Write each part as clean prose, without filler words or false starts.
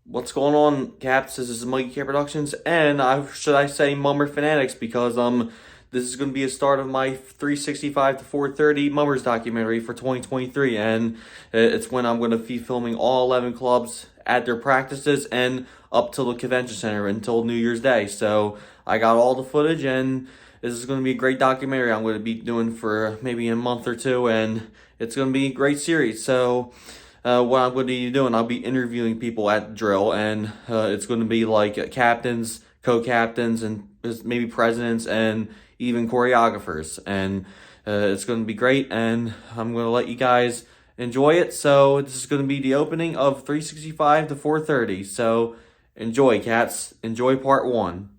What's going on, Caps? This is MIKEY Productions, and should I say Mummer Fanatics, because this is going to be a start of my 365 to 430 Mummers documentary for 2023, and it's when I'm going to be filming all 11 clubs at their practices and up to the convention center until New Year's Day. So I got all the footage, and this is going to be a great documentary I'm going to be doing for maybe a month or two, and it's going to be a great series. So what I'm going to be doing, I'll be interviewing people at drill, and it's going to be like captains, co-captains, and maybe presidents, and even choreographers. And it's going to be great, and I'm going to let you guys enjoy it. So this is going to be the opening of 365 to 430. So enjoy, cats. Enjoy part one.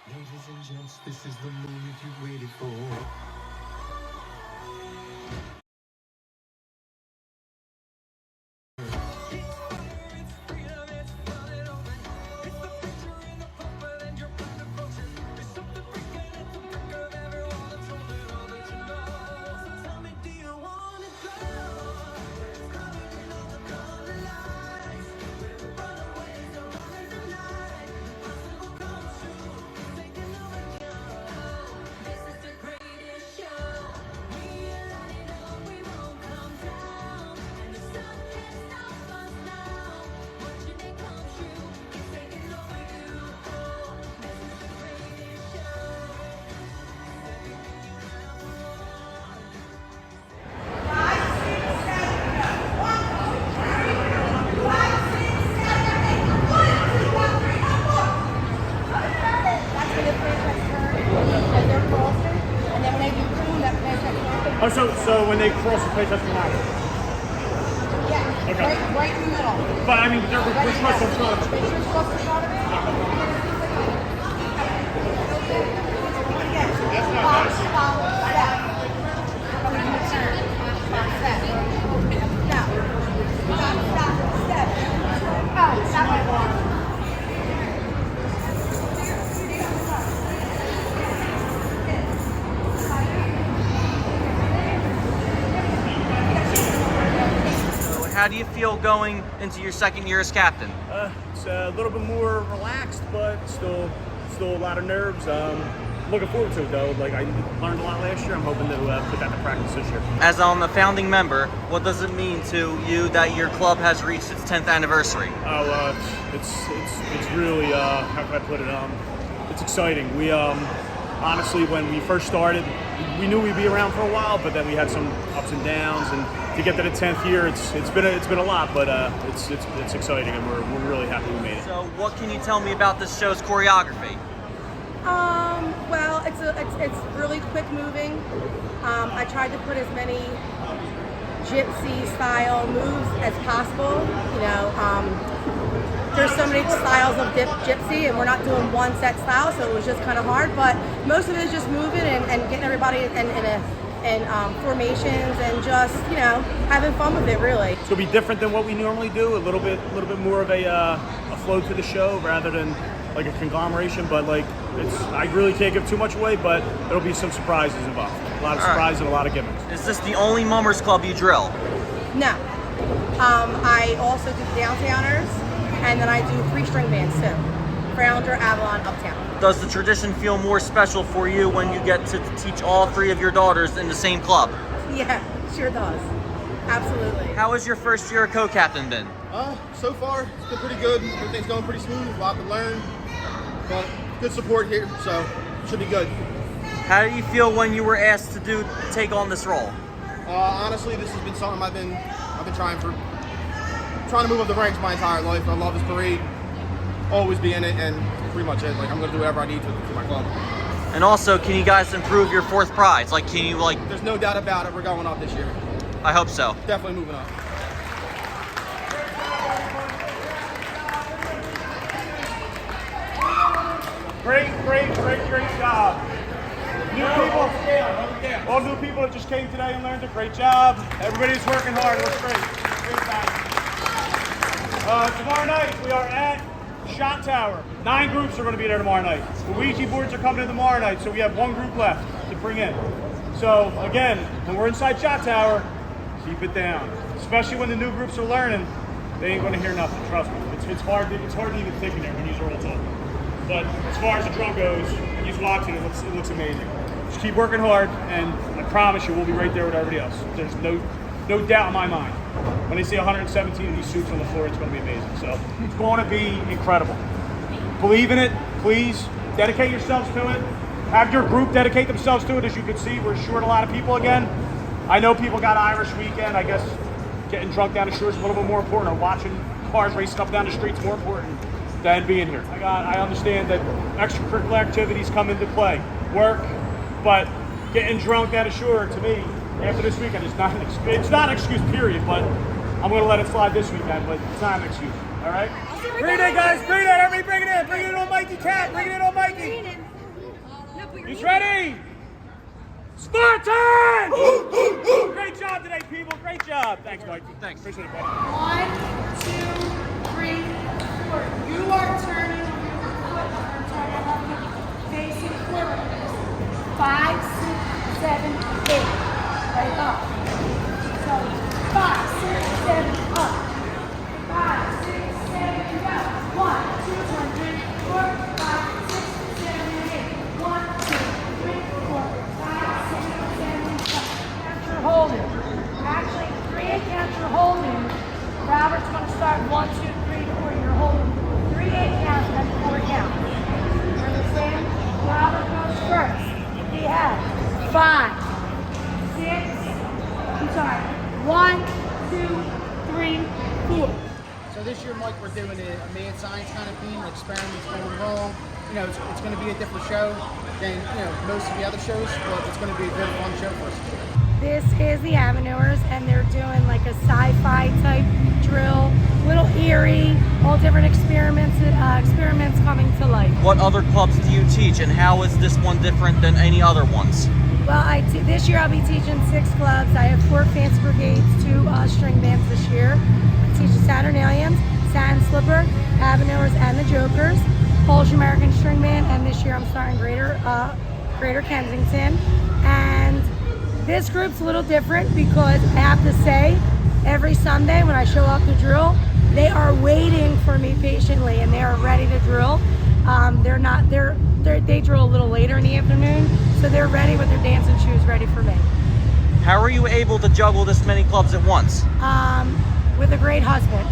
Ladies and gents, this is the moment you've waited for. Oh, so when they cross the place, that's what happens? Yeah, okay. Right in the middle. But I mean, they're supposed to front of it. You're supposed to front of it? That's not nice. How do you feel going into your second year as captain? It's a little bit more relaxed, but still a lot of nerves. Looking forward to it though. Like I learned a lot last year. I'm hoping to put that to practice this year. As I'm a founding member, what does it mean to you that your club has reached its 10th anniversary? Oh, it's really how can I put it? It's exciting. We honestly, when we first started, we knew we'd be around for a while, but then we had some ups and downs, and to get to the 10th year, it's been a lot, but it's exciting, and we're really happy we made it. So, what can you tell me about this show's choreography? Well, it's really quick moving. I tried to put as many gypsy style moves as possible. You know, there's so many styles of gypsy, and we're not doing one set style, so it was just kind of hard. But most of it is just moving and getting everybody in formations and just, you know, having fun with it. Really, it's gonna be different than what we normally do. A little bit more of a flow to the show rather than like a conglomeration. But like, I really can't give too much away, but there'll be some surprises involved. A lot of surprises and a lot of gimmicks. Is this the only Mummers club you drill? No. I also do downtowners, and then I do 3-string bands too. Founder, Avalon, Uptown. Does the tradition feel more special for you when you get to teach all 3 of your daughters in the same club? Yeah, sure does. Absolutely. How has your first year co-captain been? So far, it's been pretty good. Everything's going pretty smooth. A lot to learn, but good support here, so should be good. How do you feel when you were asked to take on this role? Honestly, this has been something I've been trying to move up the ranks my entire life. I love this parade, always be in it, and pretty much it. Like, I'm gonna do whatever I need to for my club. And also, can you guys improve your 4th prize? Like, can you There's no doubt about it. We're going up this year. I hope so. Definitely moving up. Great job. New people, all new people that just came today and learned a great job. Everybody's working hard. It looks great. Great time. Tomorrow night we are at Shot Tower, 9 groups are going to be there tomorrow night. The Ouija boards are coming in tomorrow night, so we have 1 group left to bring in. So again, when we're inside Shot Tower, keep it down. Especially when the new groups are learning, they ain't going to hear nothing. Trust me, it's hard to even think in there when you're all talking. But as far as the drill goes, when you're watching it, it looks amazing. Just keep working hard, and I promise you, we'll be right there with everybody else. There's no doubt in my mind. When they see 117 of these suits on the floor, it's going to be amazing. So it's going to be incredible. Believe in it, please. Dedicate yourselves to it. Have your group dedicate themselves to it. As you can see, we're short a lot of people again. I know people got Irish weekend. I guess getting drunk down the shore is a little bit more important, or watching cars racing up down the streets more important than being here. I understand that extracurricular activities come into play, work, but getting drunk down the shore, to me, after this weekend is not it's not an excuse, period, but I'm going to let it slide this weekend, but it's not an excuse, all right? Bring it in, guys, bring it in, everybody bring it in. Bring it in on Mikey, Cat, bring it in on Mikey. He's ready. Spartans! Great job today, people, great job. Thanks, Mikey. Thanks. Appreciate it, buddy. 1, 2, 3, 4. You are turning your foot, or turning facing forward. 5, 6, 7, 8. Right up. So 5, 6, 7, up. 5, 6, 7, go. 1, 2, 3, 4, 5, 6, 7, 8. 1, 2, 3, 4, 5, 6, 7, go. Capture holding. Actually, 3-8 capture holding. Robert's going to start 1, 2, 3, 4. You're holding 3-8 counts and 4 counts. You understand? Robert goes first. He has 5. 6, I'm sorry, 1, 2, 3, 4. So this year, Mike, we're doing a mad science kind of theme, experiments going wrong. You know, it's going to be a different show than, most of the other shows, but it's going to be a good, fun show for us. This is the Avenurers, and they're doing like a sci-fi type drill, little eerie, all different experiments coming to life. What other clubs do you teach, and how is this one different than any other ones? Well, this year I'll be teaching 6 clubs. I have 4 fancy brigades, 2 string bands this year. I teach the Saturnalians, Satin Slipper, Avenurers, and the Jokers, Polish American String Band, and this year I'm starting Greater Kensington. And this group's a little different because I have to say, every Sunday when I show up to drill, they are waiting for me patiently, and they are ready to drill. They drill a little later in the afternoon, so they're ready with their dancing shoes ready for me. How are you able to juggle this many clubs at once? With a great husband.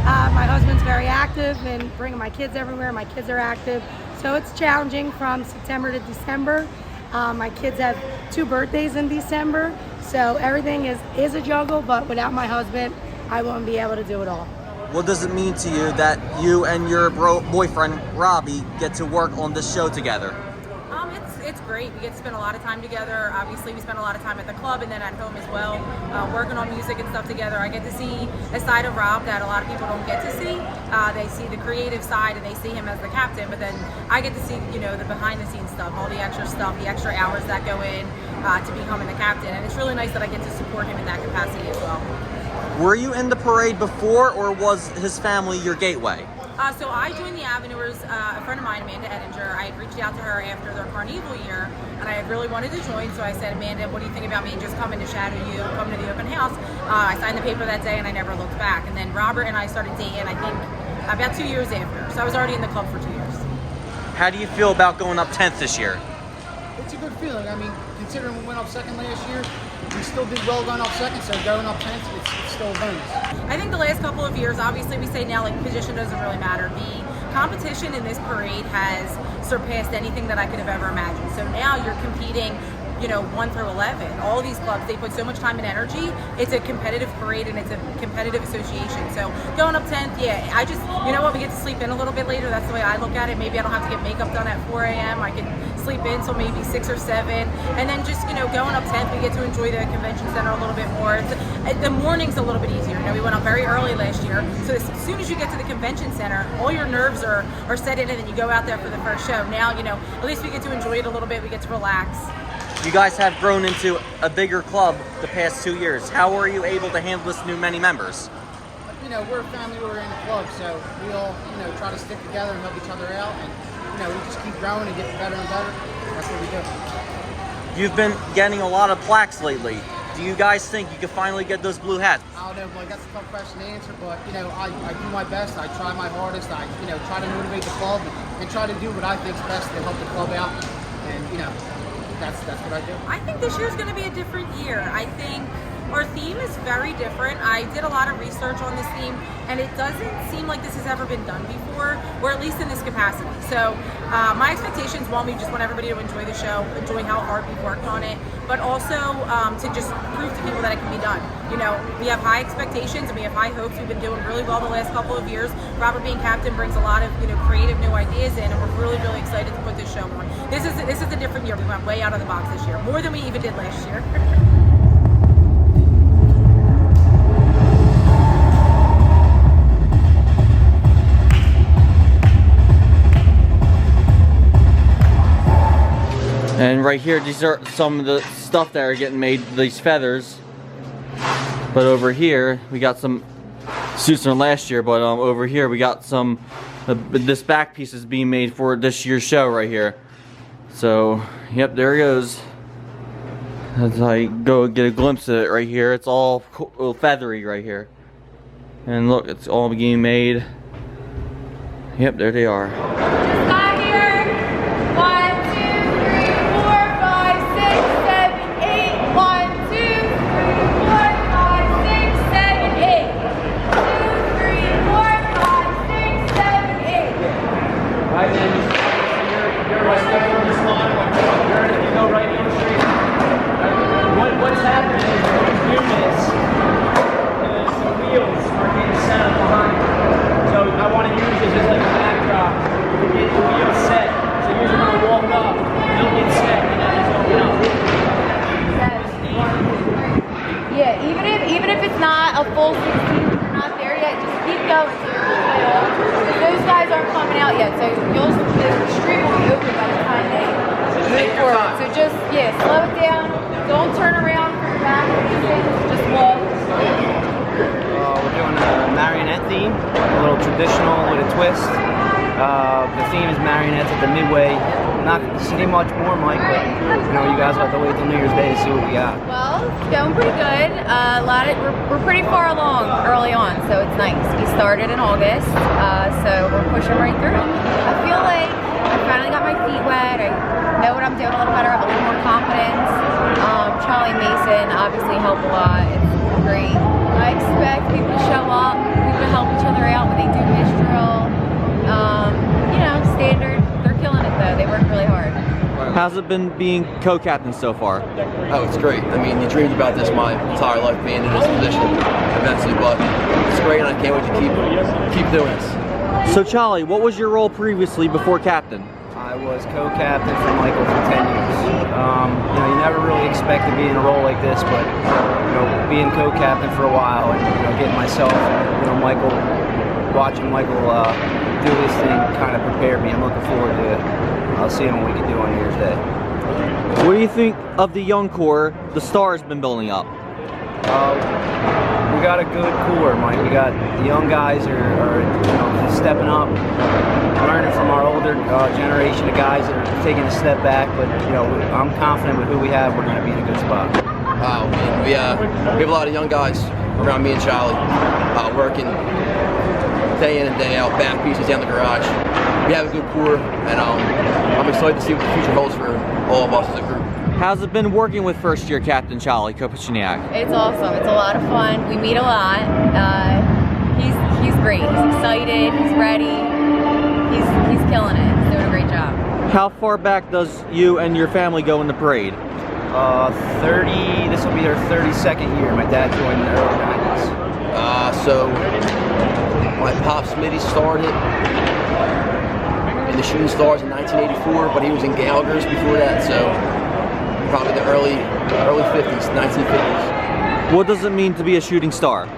My husband's very active and bringing my kids everywhere. My kids are active, so it's challenging from September to December. My kids have 2 birthdays in December, so everything is a juggle, but without my husband, I won't be able to do it all. What does it mean to you that you and your boyfriend, Robbie, get to work on this show together? It's great. We get to spend a lot of time together. Obviously, we spend a lot of time at the club and then at home as well, working on music and stuff together. I get to see a side of Rob that a lot of people don't get to see. They see the creative side and they see him as the captain, but then I get to see, the behind-the-scenes stuff, all the extra stuff, the extra hours that go in to becoming the captain. And it's really nice that I get to support him in that capacity as well. Were you in the parade before, or was his family your gateway? So I joined the Avenurers, a friend of mine, Amanda Edinger. I had reached out to her after their Carnival year, and I had really wanted to join, so I said, Amanda, what do you think about me just coming to shadow you, coming to the open house? I signed the paper that day, and I never looked back. And then Robert and I started dating, I think, about 2 years after. So I was already in the club for 2 years. How do you feel about going up 10th this year? It's a good feeling. I mean, considering we went up 2nd last year, we still did well going up 2nd, so going up 10th, it's still a bonus. I think the last couple of years, obviously we say now, position doesn't really matter. The competition in this parade has surpassed anything that I could have ever imagined. So now you're competing, 1 through 11. All these clubs, they put so much time and energy. It's a competitive parade and it's a competitive association. So going up 10th, yeah, I just, we get to sleep in a little bit later. That's the way I look at it. Maybe I don't have to get makeup done at 4 a.m. I can sleep in till maybe 6 or 7. And then just, going up 10th, we get to enjoy the convention center a little bit more. The morning's a little bit easier. We went up very early last year. So as soon as you get to the convention center, all your nerves are set in, and then you go out there for the first show. Now, at least we get to enjoy it a little bit. We get to relax. You guys have grown into a bigger club the past 2 years. How are you able to handle this many members? we're a family-oriented club, so we all, try to stick together and help each other out, and, we just keep growing and getting better and better. That's what we do. You've been getting a lot of plaques lately. Do you guys think you can finally get those blue hats? I don't know, like, that's a tough question to answer, but, I do my best. I try my hardest. I, try to motivate the club and try to do what I think is best to help the club out, and, that's what I do. I think this year's going to be a different year. I think our theme is very different. I did a lot of research on this theme, and it doesn't seem like this has ever been done before, or at least in this capacity. So my expectations, one, we just want everybody to enjoy the show, enjoy how hard we've worked on it, but also to just prove to people that it can be done. We have high expectations and we have high hopes. We've been doing really well the last couple of years. Robert being captain brings a lot of creative new ideas in, and we're really, really excited to put this show on. This is a different year. We went way out of the box this year, more than we even did last year. And right here, these are some of the stuff that are getting made, these feathers. But over here, we got some suits from last year, but over here we got some, this back piece is being made for this year's show right here. So, yep, there it goes. As I go get a glimpse of it right here, it's all feathery right here. And look, it's all being made. Yep, there they are. What's happening is those units, the wheels are getting set up behind. So I want to use this as like a backdrop to get the wheels set. So you're going to walk up, they'll get set, and then it's open up. Yeah, even if it's not a full 16, you're not there yet, just keep going so you're all the way up. Those guys aren't coming out yet, so the stream will be open by the time they move forward. So just, slow it down. Don't turn around for your back or anything, just walk. We're doing a marionette theme, a little traditional with a twist. The theme is marionettes at the midway. Not to see much more, Mike, but you guys have to wait till New Year's Day to see what we got. Well, it's going pretty good. We're pretty far along early on, so it's nice. We started in August, so we're pushing right through. I feel like I finally got my feet wet. I know what I'm doing a little better. I have a little more confidence. Charlie Mason obviously helped a lot. It's great. I expect people to show up, people to help each other out when they do this drill. Standard. They're killing it though. They work really hard. How's it been being co-captain so far? Oh, it's great. I mean, you dreamed about this my entire life, being in this position eventually, but it's great and I can't wait to keep doing this. So Charlie, what was your role previously before captain? I was co-captain for Michael for 10 years. You never really expect to be in a role like this, but being co-captain for a while and getting myself, watching Michael do this thing kind of prepared me. I'm looking forward to seeing what we can do on New Year's Day. What do you think of the young core the Star has been building up? We got a good core, Mike. We got the young guys are stepping up, learning from our older generation of guys that are taking a step back. But I'm confident with who we have. We're going to be in a good spot. Wow, man. We have a lot of young guys around me and Charlie, working day in and day out, back pieces down the garage. We have a good core, and I'm excited to see what the future holds for all of us as a group. How's it been working with first-year captain Charlie Kopachniak? It's awesome. It's a lot of fun. We meet a lot. He's great. He's excited. He's ready. He's killing it. He's doing a great job. How far back does you and your family go in the parade? 30. This will be their 32nd year. My dad joined in the early 90s. So my pop Smitty started in the Shooting Stars in 1984, but he was in Gallagher's before that, so probably the early 50s, 1950s. What does it mean to be a shooting star?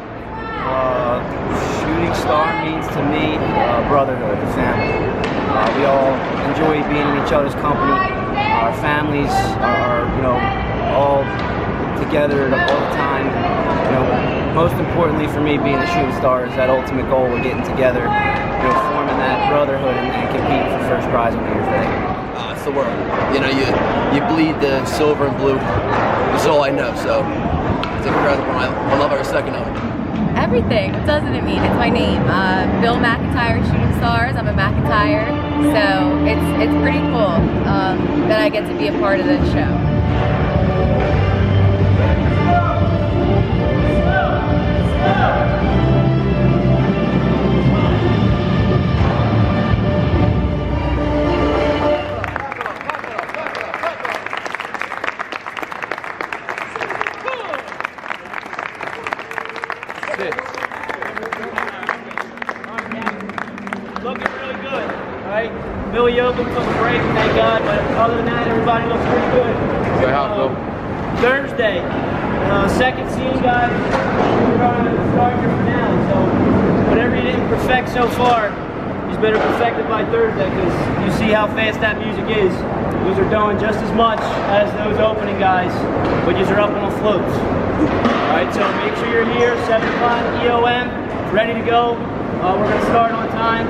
Shooting star means to me brotherhood, family. We all enjoy being in each other's company. Our families are, all together all the time. most importantly for me, being a shooting star, is that ultimate goal of getting together, forming that brotherhood and competing for first prize on New Year's Day. It's the world. You bleed the silver and blue. That's all I know. So it's incredible. I love every second of it. Everything. What doesn't it mean? It's my name. Bill McIntyre Shooting Stars. I'm a McIntyre, so it's pretty cool that I get to be a part of this show. Looking really good, right? Billy Yoakum took a break, thank God, but other than that, everybody looks pretty good. Thursday, second scene, guys, we're going to start your finale, so whatever you didn't perfect so far, you better perfect it by Thursday, because you see how fast that music is. Those are doing just as much as those opening guys, but you are up on the floats. Alright, so make sure you're here, 7 o'clock EOM, ready to go. We're going to start on time.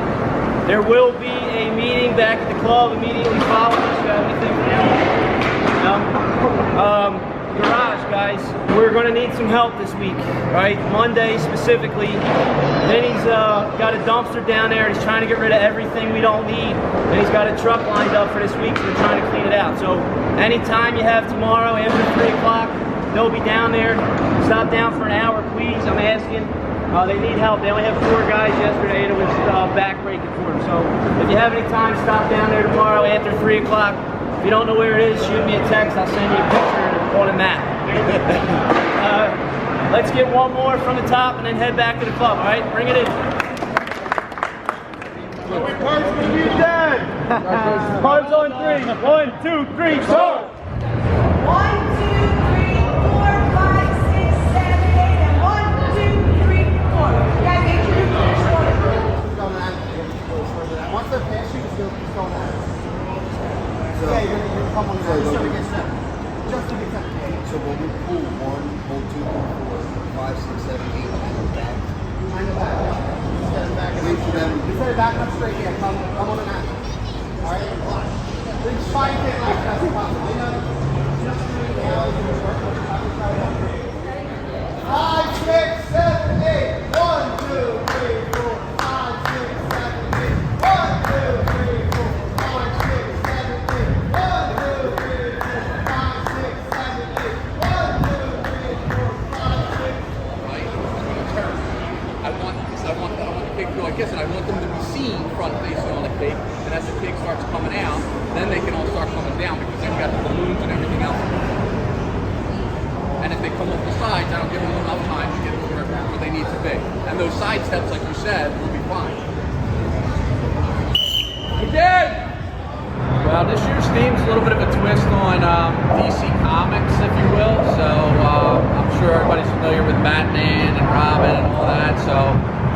There will be a meeting back at the club immediately following this. You have anything for them? No? Garage, guys. We're going to need some help this week, right? Monday specifically. Vinny's got a dumpster down there. He's trying to get rid of everything we don't need. And he's got a truck lined up for this week, so we're trying to clean it out. So anytime you have tomorrow after 3 o'clock, they'll be down there. Stop down for an hour, please. I'm asking. They need help. They only have 4 guys yesterday, and it was back-breaking for them. So if you have any time, stop down there tomorrow after 3 o'clock. If you don't know where it is, shoot me a text. I'll send you a picture on a map. Let's get one more from the top and then head back to the club, all right? Bring it in. Carbs going to be dead. Carbs on 3. 1, 2, 3, go. 1, 2, 3, 4, 5, 6, 7, 8, and 1, 2, 3, 4. Guys, make sure you finish one. Once they're past you, just go down. So, yeah, you're going to come on the just to get set. Just to get set. So when we pull 1, pull 2, pull 4, 5, 6, 7, 8, and back. Behind the back, yeah. Just get them back. Wait for them. Instead of backing up straight, yeah, come on the mat. Alright? Just try and get like that's possible. You know, just doing the alley and work with the 5, 6, 7, 8. 1, 2, 3, 4, 5, 6, 7, 8. 1, 2, 3, 4, 5, 6, 7, 8. 1, 2, 3, 4, 5, 6, 7, 8. 1, 2, 3, 4, 5, 6. Right? It's going to turn. I want the pig to go like this, and I want them to be seen front facing on the pig. And as the pig starts coming out, then they can all start coming down because they've got the balloons and everything else. And if they come off the sides, I don't give them enough time to get where they need to be. And those side steps, like you said, will be fine. Again! Well, this year's theme's a little bit of a twist on DC Comics, if you will. So I'm sure everybody's familiar with Batman and Robin and all that. So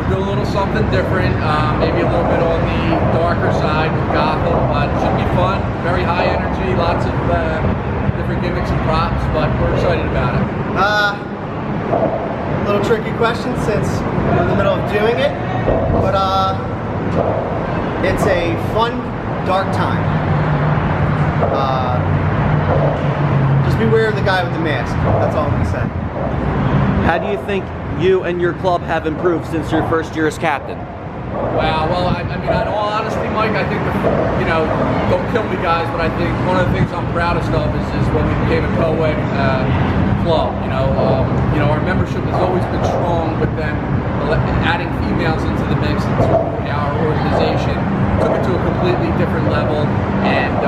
we're doing a little something different, maybe a little bit on the darker side with Gotham, but it should be fun. Very high energy, lots of different gimmicks and props, but we're excited about it. Little tricky question since we're in the middle of doing it, but it's a fun, dark time. Just beware of the guy with the mask. That's all I'm going to say. How do you think you and your club have improved since your first year as captain? Wow, well, I mean, in all honesty, Mike, I think, don't kill me, guys, but I think one of the things I'm proudest of is when we became a co-ed club. Our membership has always been strong, but then adding females into the mix into our organization took it to a completely different level, and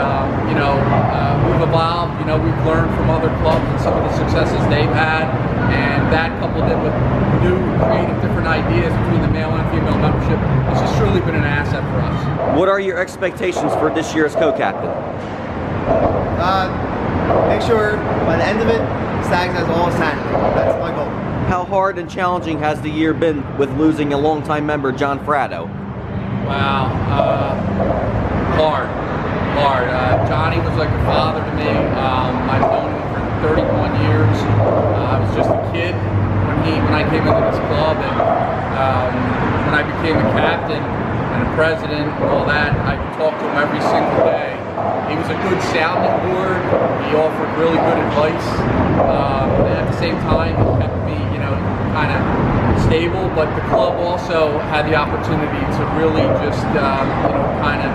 we've evolved. We've learned from other clubs and some of the successes they've had, and that coupled in with new, creative, different ideas between the male and female membership, it's just truly been an asset for us. What are your expectations for this year as co-captain? Make sure by the end of it, Stags has all his sanity. That's my goal. How hard and challenging has the year been with losing a longtime member, John Fratto? Wow, hard. Johnny was like a father to me. I've known him for 31 years. I was just a kid when when I came into this club, and when I became a captain and a president and all that, I talked to him every single day. He was a good sounding board. He offered really good advice. And at the same time, he kept me, kind of stable. But the club also had the opportunity to really just, kind of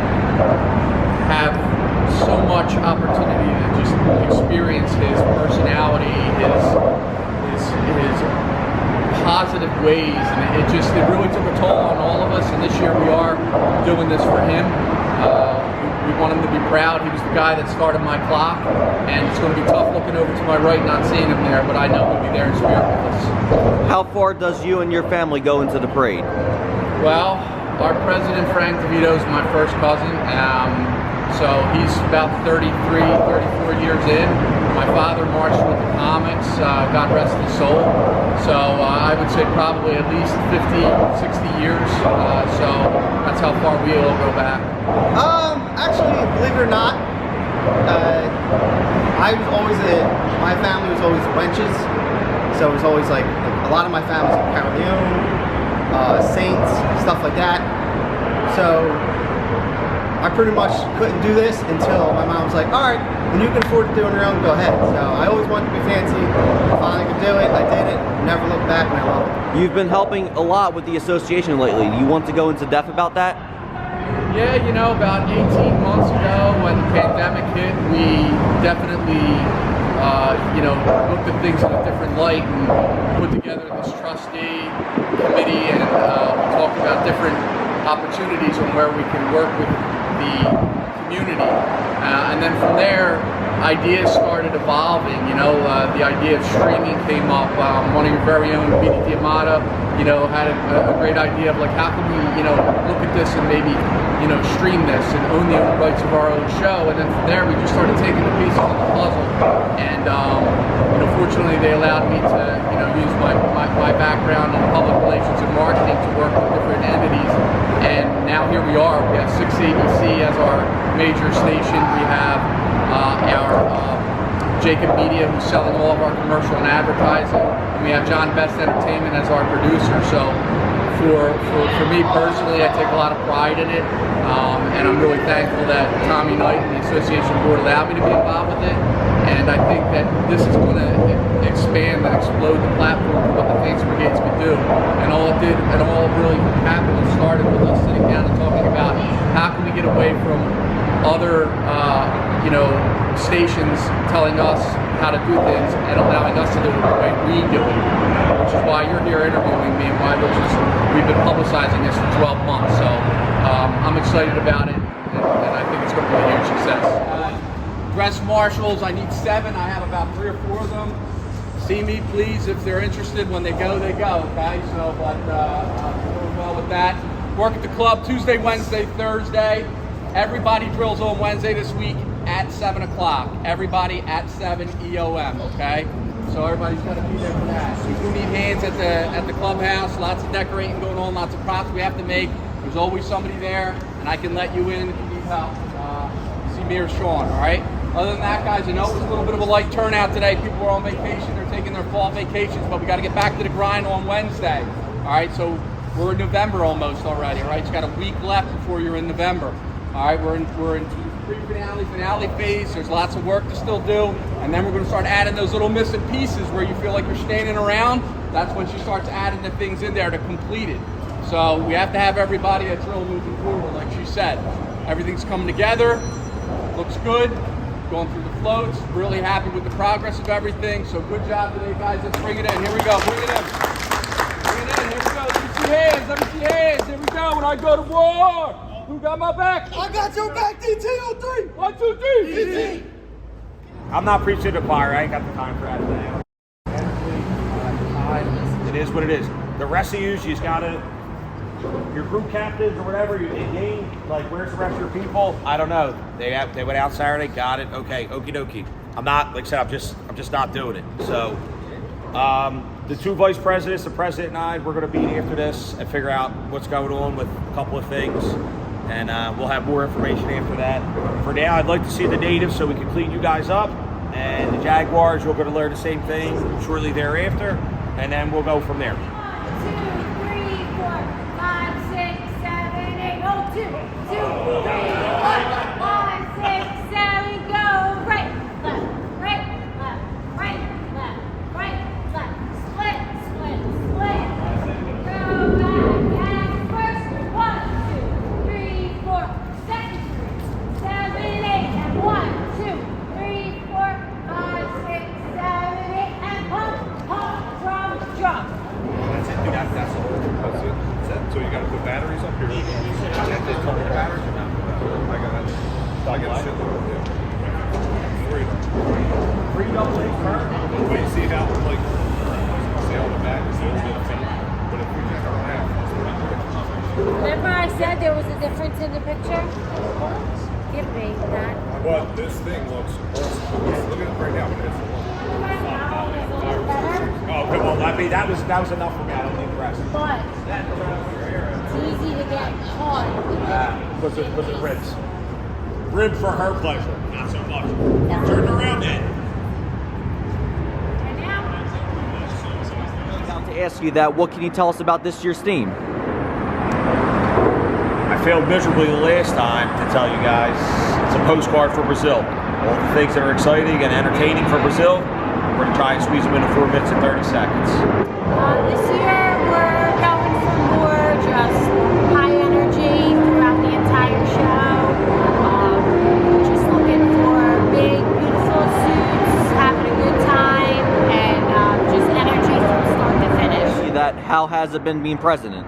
have so much opportunity to just experience his personality, his positive ways, and it really took a toll on all of us. And this year we are doing this for him. We want him to be proud. He was the guy that started my clock, and it's going to be tough looking over to my right and not seeing him there, but I know he'll be there in spirit with us. How far does you and your family go into the parade? Well, our president, Frank DeVito, is my first cousin. So he's about 33, 34 years in. My father marched with the comics, God rest his soul. So I would say probably at least 50, 60 years. So that's how far we all go back. Actually, believe it or not, my family was always wenches. So it was always like a lot of my family was like Carolion, Saints, stuff like that. So I pretty much couldn't do this until my mom was like, all right, when you can afford to do it on your own, go ahead. So I always wanted to be fancy. I finally could do it. I did it. Never looked back, and I love it. You've been helping a lot with the association lately. Do you want to go into depth about that? Yeah, about 18 months ago when the pandemic hit, we definitely, looked at things in a different light and put together this trustee committee, and we talked about different opportunities on where we can work with the community. And then from there, ideas started evolving. The idea of streaming came up. One of your very own, B.D. Diamata, had a great idea of like, how can we, look at this and maybe, stream this and own the rights of our own show. And then from there, we just started taking the pieces of the puzzle. And, fortunately, they allowed me to, use my background in public relations and marketing to work with different entities. And now here we are. We have 6 ABC as our major station. We have our Jacob Media, who's selling all of our commercial and advertising. And we have John Best Entertainment as our producer. So for me personally, I take a lot of pride in it. And I'm really thankful that Tommy Knight and the association board allowed me to be involved with it. And I think that this is going to expand and explode the platform for what the Fancy Brigades could do. And all really happened and started with us sitting down and talking about how can we get away from other, stations telling us how to do things and allowing us to do it the way we do it, which is why you're here interviewing me and why we've been publicizing this for 12 months. So I'm excited about it, and I think it's going to be a huge success. Dress marshals, I need 7. I have about 3 or 4 of them. See me, please, if they're interested. When they go, okay? So, but doing well with that. Work at the club Tuesday, Wednesday, Thursday. Everybody drills on Wednesday this week at 7 o'clock. Everybody at 7 EOM, okay? So everybody's got to be there for that. We do need hands at the clubhouse. Lots of decorating going on, lots of props we have to make. There's always somebody there, and I can let you in if you need help. See me or Sean, all right? Other than that, guys, I know it was a little bit of a light turnout today. People were on vacation. They're taking their fall vacations, but we got to get back to the grind on Wednesday. All right, so we're in November almost already, all right? It's got a week left before you're in November. All right, we're in pre-finale phase. There's lots of work to still do, and then we're going to start adding those little missing pieces where you feel like you're standing around. That's when she starts adding the things in there to complete it. So we have to have everybody at drill moving forward, like she said. Everything's coming together, looks good, going through the floats. Really happy with the progress of everything. So good job today, guys. Let's bring it in. Here we go. Bring it in. Bring it in. Here we go. Let me see hands. Let me see hands. Here we go. When I go to war, who got my back? I got your back, DT on 3. 1, 2, 3. DT. I'm not preaching to the choir. I ain't got the time for that today. It is what it is. The rest of you just gotta, your group captains or whatever, you in-game, like where's the rest of your people? I don't know. They went out Saturday, got it. Okay, okie dokie. I'm not, like I said, I'm just not doing it. So the 2 vice presidents, the president and I, we're gonna meet after this and figure out what's going on with a couple of things. And we'll have more information after that. For now, I'd like to see the natives so we can clean you guys up. And the Jaguars, you're going to learn the same thing shortly thereafter. and then we'll go from there. 1, 2, 3, 4, 5, 6, 7, 8. Hold 2, 2, 3, 1, 5, 6, 7. Go right, left, right, left, right, left, right, left. Split, split, split. Go back and first. 1, 2, 3, 4. Second 3, 7, 8. And 1, 2, 3, 4, 5, 6, 7, 8. And pump, pump, drum, drum. That's it. That's all. That's it. That's it. So you got to put batteries up here. I got this couple of batteries. I got it. I got a shit load. Yeah. Three double A current. But you see how like see how the back is a little bit faint. But if we just don't have, Remember I said there was a difference in the picture? Give me that. well, this thing looks awesome. Look at it right now. It's Oh, okay, well, I mean, that was enough for me. I don't need the rest. But it's easy to get caught. Was it ribs? Ribs for her pleasure, not so much. Turn around then. About to ask you that, what can you tell us about this year's theme? I failed miserably the last time to tell you guys. It's a postcard for Brazil. All the things that are exciting and entertaining for Brazil, we're going to try and squeeze them into 4 minutes and 30 seconds. This year we're going for more just high energy throughout the entire show. Just looking for big, beautiful suits, having a good time, and just energy from start to finish. That, how has it been being president?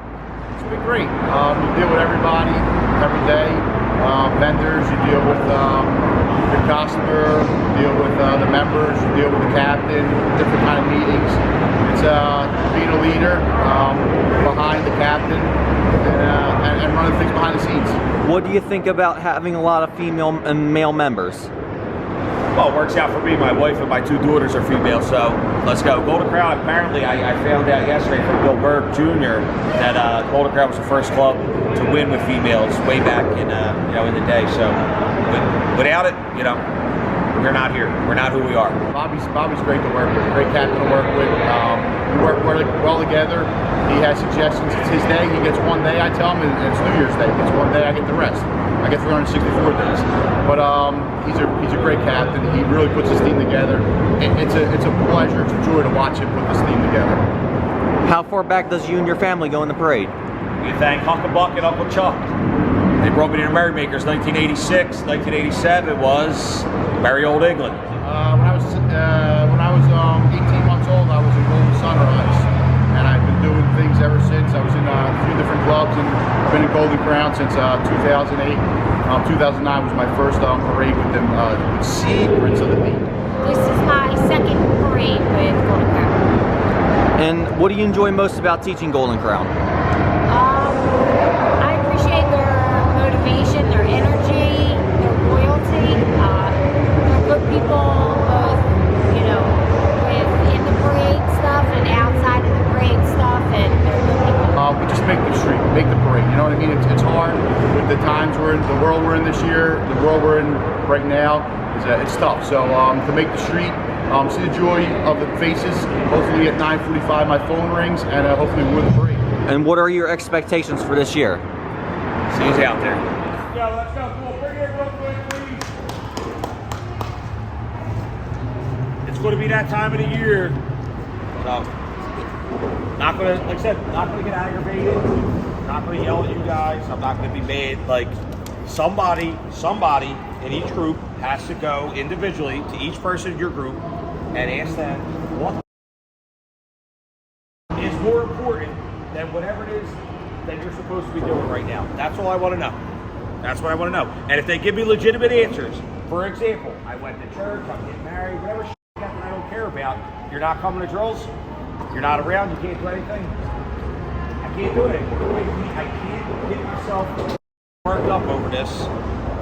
It's been great. You deal with everybody every day. Vendors, you deal with your customer, you deal with the members, you deal with the captain, different kind of meetings. It's being a leader behind the captain and running things behind the scenes. What do you think about having a lot of female and male members? Well, it works out for me. My wife and my 2 daughters are female, so let's go. Golden Crown, apparently, I found out yesterday from Bill Berg Jr. that Golden Crown was the first club to win with females way back in in the day. So without it, we're not here. We're not who we are. Bobby's great to work with. Great captain to work with. We work well together. He has suggestions. It's his day. He gets one day. I tell him, and it's New Year's Day. He gets one day. I get the rest. I get 364 days. But he's a great captain. He really puts his team together. It's a pleasure. It's a joy to watch him put this team together. How far back does you and your family go in the parade? We thank Uncle Buck and Uncle Chuck. They brought me to the Merrymakers 1986. 1987 was Merry Old England. When I was 18 months old, I was in Golden Sunrise, and I've been doing things ever since. I was in a few different clubs and been in Golden Crown since 2008. 2009 was my first parade with them, with Secrets of the Deep. This is my second parade with Golden Crown. And what do you enjoy most about teaching Golden Crown? I appreciate their motivation, their energy, their loyalty. They're good people, both, within the parade stuff and outside of the parade stuff, and they're good people. We just make the street, make the parade. You know what I mean? It's hard with the times we're in, the world we're in this year, the world we're in right now. It's tough. So to make the street, see the joy of the faces. Hopefully at 9:45 my phone rings, and hopefully we win the parade. And what are your expectations for this year? See you out there. Let's go. Cool. Bring it real quick, please. It's going to be that time of the year. So, not going to, like I said, not going to get aggravated. Not going to yell at you guys. I'm not going to be mad. Like, somebody in each group has to go individually to each person in your group and ask them what is more important than whatever it is that you're supposed to be doing right now. That's all I want to know. That's what I want to know. And if they give me legitimate answers, for example, I went to church, I'm getting married, whatever shit that I don't care about, you're not coming to drills, you're not around, you can't do anything. I can't do it. I can't get myself worked up over this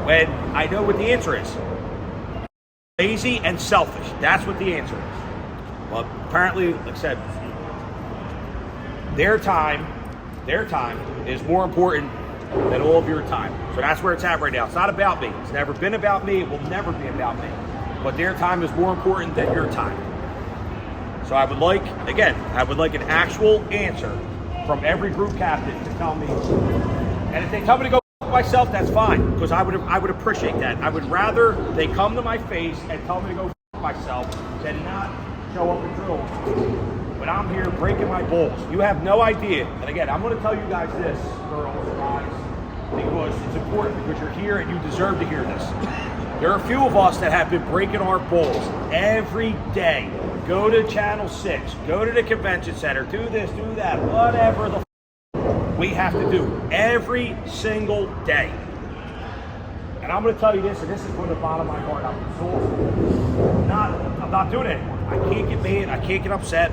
when I know what the answer is. Lazy and selfish. That's what the answer is. Well, apparently, like I said, their time is more important than all of your time. So that's where it's at right now. It's not about me. It's never been about me. It will never be about me. But their time is more important than your time. So I would like, again, I would like an actual answer from every group captain to tell me. And if they tell me to go myself, that's fine, because I would appreciate that. I would rather they come to my face and tell me to go myself than not show up at drill. But I'm here breaking my balls. You have no idea. And again, I'm going to tell you guys this, girls, guys, because it's important, because you're here and you deserve to hear this. There are a few of us that have been breaking our balls every day. Go to Channel 6, go to the convention center, do this, do that, whatever the we have to do every single day. And I'm going to tell you this, and this is from the bottom of my heart. I'm not doing it anymore. I can't get mad. I can't get upset.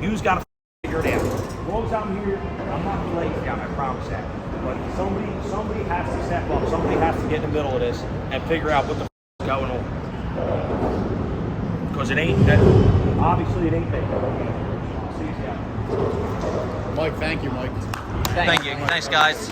You've got to figure it out. As long as I'm here, I'm not going to lay down. I promise that. But somebody has to step up. Somebody has to get in the middle of this and figure out what the is going on. Because it ain't that. Obviously, it ain't big. See you guys. Mike, thank you, Mike. Thank you. Thanks, guys.